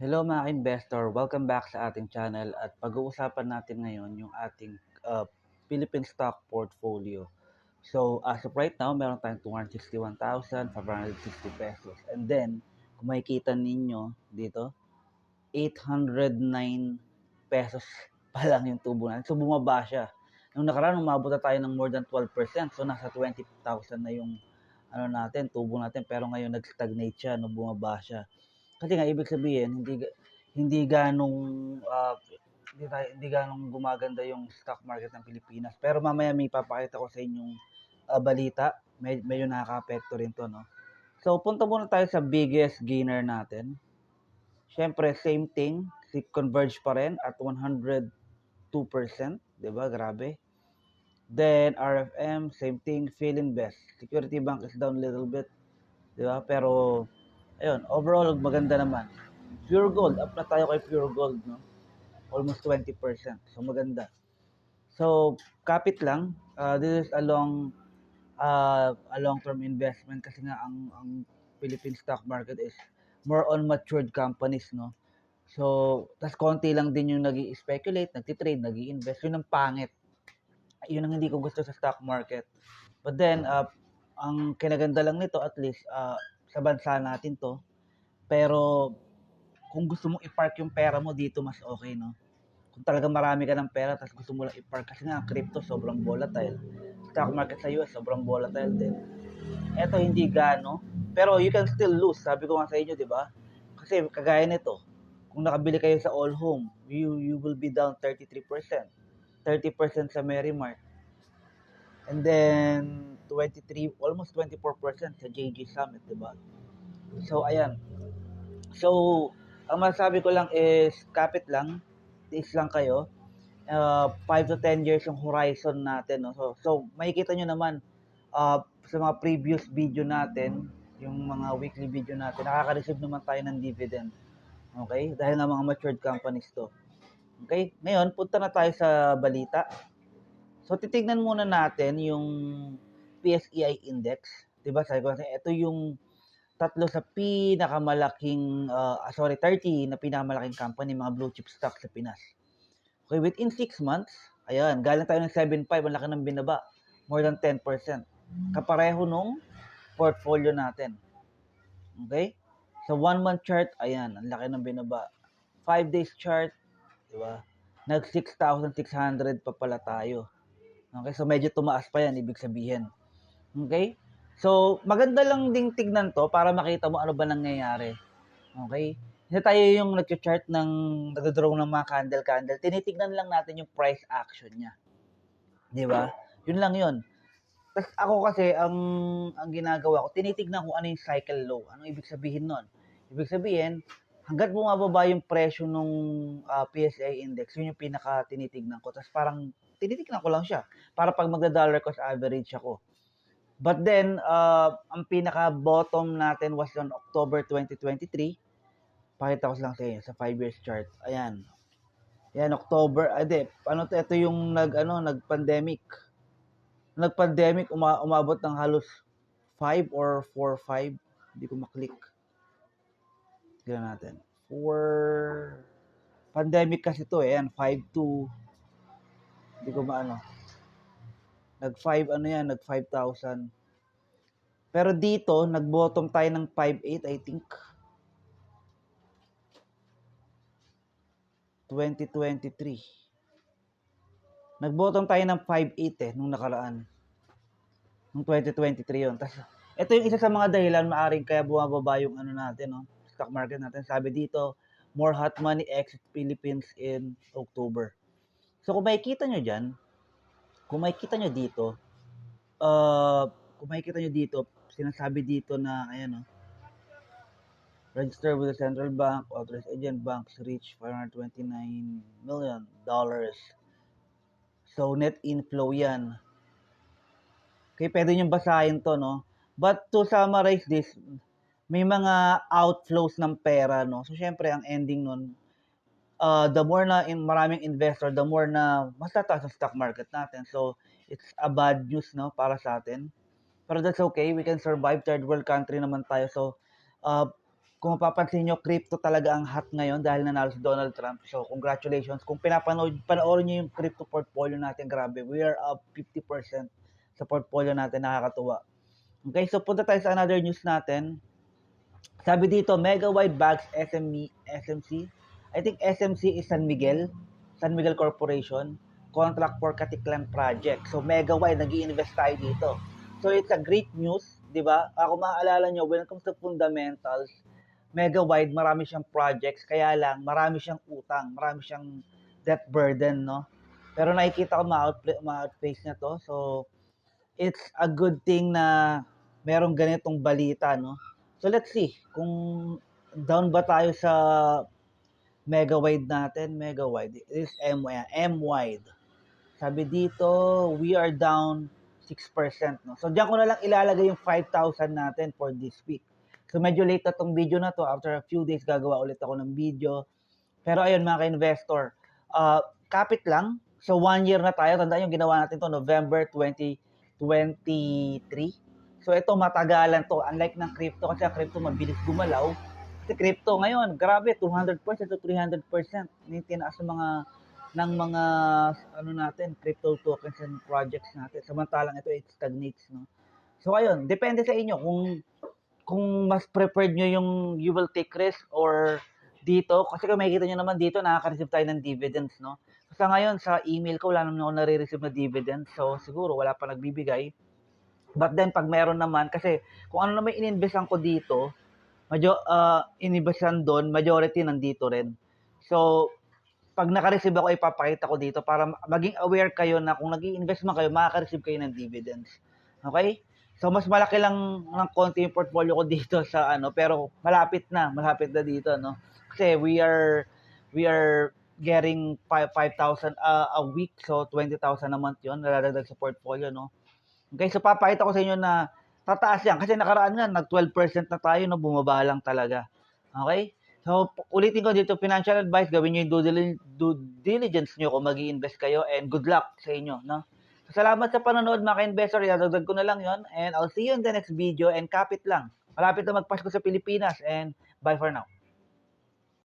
Hello mga investor, welcome back sa ating channel at pag-uusapan natin ngayon yung ating Philippine stock portfolio. So as of right now, meron tayong 261,560 pesos. And then, kung makikita ninyo dito, 809 pesos pa lang yung tubo natin. So bumaba siya. Nung nakaraan, umabot na tayo ng more than 12%. So nasa 20,000 na yung tubo natin. Pero ngayon nag-stagnate siya, no, bumaba siya. Kasi nga ibig sabihin hindi ganong hindi ganong gumaganda yung stock market ng Pilipinas. Pero mamaya may papakita ko sa inyong balita. Medyo nakaka-apekto rin to, no. So punta muna tayo sa biggest gainer natin. Siyempre same thing, si Converge pa rin at 102%, 'di ba? Grabe. Then RFM, same thing, Philinvest. Security Bank is down a little bit, 'di ba? Pero ayun, overall maganda naman. Pure Gold, up na tayo kay Pure Gold, no? Almost 20%. So maganda. So kapit lang. This is a long-term investment kasi nga ang Philippine stock market is more on matured companies, no? So, tas konti lang din yung nag-i-speculate, nagtitrade, nag-i-invest. Yun ang pangit. Yun ang hindi ko gusto sa stock market. But then, ang kinaganda lang nito, at least, sa bansa natin to. Pero, kung gusto mong i-park yung pera mo dito, mas okay, no? Kung talaga marami ka ng pera, tapos gusto mo lang i-park, kasi nga, crypto, sobrang volatile. Stock market sa US, sobrang volatile din. Eto, hindi gano. Pero, you can still lose. Sabi ko nga sa inyo, di ba? Kasi, kagaya nito, kung nakabili kayo sa All Home, you will be down 33%. 30% sa Merrimart. And then, 23, almost 24% sa JG Summit, di ba? So, ayan. So, ang masasabi ko lang is, kapit lang, tiis lang kayo. 5 to 10 years yung horizon natin. No? So makikita nyo naman, sa mga previous video natin, yung mga weekly video natin, nakaka-receive naman tayo ng dividend. Okay? Dahil nga mga matured companies to. Okay? Ngayon, punta na tayo sa balita. So, titignan muna natin yung PSEI index. Diba? Sabi ko, ito yung tatlo sa pinakamalaking, 30 na pinakamalaking company, mga blue chip stocks sa Pinas. Okay, within 6 months, ayan, galing tayo ng 7.5, ang laki ng binaba. More than 10%. Kapareho nung portfolio natin. Okay? Sa 1 month chart, ayan, ang laki ng binaba. 5 days chart, di ba? Nag 6,600 pa pala tayo. Okay, so medyo tumaas pa yan, ibig sabihin. Okay? So, maganda lang ding tignan to para makita mo ano ba nangyayari. Okay? Hindi tayo yung nag-chart ng nagdo-draw ng mga candle. Tinitignan lang natin yung price action niya. Di ba? Yun lang yun. Tapos ako kasi, ang ginagawa ko, tinitignan ko ano yung cycle low. Ano ibig sabihin nun? Ibig sabihin, hanggat bumababa yung presyo ng PSA index, yun yung pinaka tinitignan ko. Tapos parang tinitignan ko lang siya para pag magda-dollar cost average ako. But then, ang pinaka-bottom natin was on October 2023. Pakita ko lang sa inyo sa 5 years chart. Ayan. Yan, October. Ito yung nag-pandemic. Nag-pandemic, umabot ng halos 5 or 4-5. Hindi ko maklik. Tignan natin. 4... Pandemic kasi to eh. Yan, 5-2. Hindi ko maano. Nag-5, nag 5,000. Pero dito, nag-bottom tayo ng 5.8, I think. 2023. Nag-bottom tayo ng 5.8 nung nakaraan. Nung 2023 yun. Tapos, ito yung isa sa mga dahilan maaring kaya bumababa yung natin, no? Stock market natin. Sabi dito, more hot money exit Philippines in October. So, kung makikita nyo dyan, kung makikita nyo dito, sinasabi dito na, ayan, no? Register with the central bank, authorized agent banks reach $529 million. So, net inflow yan. Okay, pwede nyo basahin to, no? But to summarize this, may mga outflows ng pera, no? So, syempre, ang ending nun, the more na maraming investor, the more na mas tataas ang stock market natin. So, it's a bad news, no? Para sa atin. Pero that's okay. We can survive. Third world country naman tayo. So, kung mapapansin nyo, crypto talaga ang hot ngayon dahil nanalo si Donald Trump. So, congratulations. Kung panoorin nyo yung crypto portfolio natin, grabe. We are up 50% sa portfolio natin. Nakakatuwa. Okay, so punta tayo sa another news natin. Sabi dito, Mega Wide Bags SMC. I think SMC is San Miguel Corporation. Contract for Katiklan Project. So, Mega Wide, nag-i-invest tayo dito. So, it's a great news, di ba? Ako maaalala nyo, when it comes to fundamentals, Mega Wide, marami siyang projects, kaya lang, marami siyang utang, marami siyang debt burden, no? Pero nakikita ko ma-outpace na to. So, it's a good thing na merong ganitong balita, no? So, let's see kung down ba tayo sa Mega Wide natin. Mega Wide. It is M-Wide. Sabi dito, we are down 6%. No? So, diyan ko na lang ilalagay yung 5,000 natin for this week. So, medyo late na tong video na to. After a few days, gagawa ulit ako ng video. Pero ayun, mga ka-investor, kapit lang. So, 1 year na tayo. Tandaan yung ginawa natin to November 2023. So, ito matagalan to. Unlike ng crypto, kasi ang crypto mabilis gumalaw. Kasi crypto ngayon, grabe, 200% to 300%. Yung tinaas ng mga natin, crypto tokens and projects natin. Samantalang ito, it stagnates, no? So, ayun, depende sa inyo kung mas preferred nyo yung you will take risk or dito. Kasi kung makikita nyo naman dito, nakaka-receive tayo ng dividends, no? Kasi ngayon, sa email ko, wala naman ako nare-receive na dividends. So, siguro, wala pa nagbibigay. But then, pag meron naman, kasi kung ano naman ininvestan ko dito, ininvestan doon, majority nandito rin. So, pag naka-receive ako, ipapakita ko dito para maging aware kayo na kung nag-i-invest man kayo, makaka-receive kayo ng dividends. Okay? So, mas malaki lang ng konti yung portfolio ko dito sa pero malapit na dito, no? Kasi we are getting 5,000 a week, so 20,000 a month yun, nalalagdag sa portfolio, no? Okay, so papakita ko sa inyo na tataas yan. Kasi nakaraan nga, nag 12% na tayo, no? Bumaba lang talaga. Okay? So, ulitin ko dito, financial advice, gawin nyo yung due diligence nyo kung mag-i-invest kayo, and good luck sa inyo, no? So, salamat sa panonood, mga ka-investor. Idadagdag ko na lang yon, and I'll see you in the next video, and kapit lang. Malapit na magpasko sa Pilipinas, and bye for now.